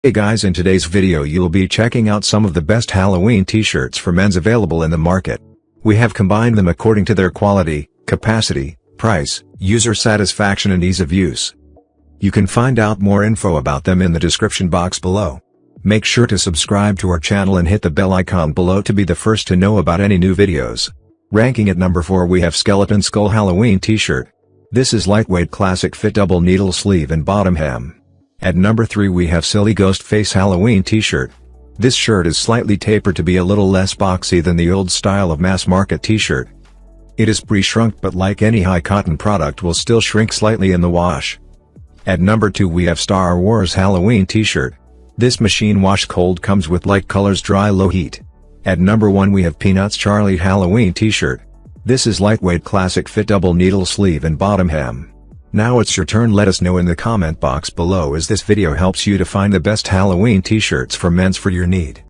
Hey guys, in today's video you'll be checking out some of the best Halloween t-shirts for men's available in the market. We have combined them according to their quality, capacity, price, user satisfaction and ease of use. You can find out more info about them in the description box below. Make sure to subscribe to our channel and hit the bell icon below to be the first to know about any new videos. Ranking at number 4 we have Skeleton Skull Halloween t-shirt. This is lightweight classic fit double needle sleeve and bottom hem. At number 3 we have Silly Ghost Face Halloween t-shirt. This shirt is slightly tapered to be a little less boxy than the old style of mass market t-shirt. It is pre-shrunk but like any high cotton product will still shrink slightly in the wash. At number 2 we have Star Wars Halloween t-shirt. This machine wash cold comes with light colors dry low heat. At number 1 we have Peanuts Charlie Halloween t-shirt. This is lightweight classic fit double needle sleeve and bottom hem. Now it's your turn. Let us know in the comment box below as this video helps you to find the best Halloween t-shirts for men's for your need.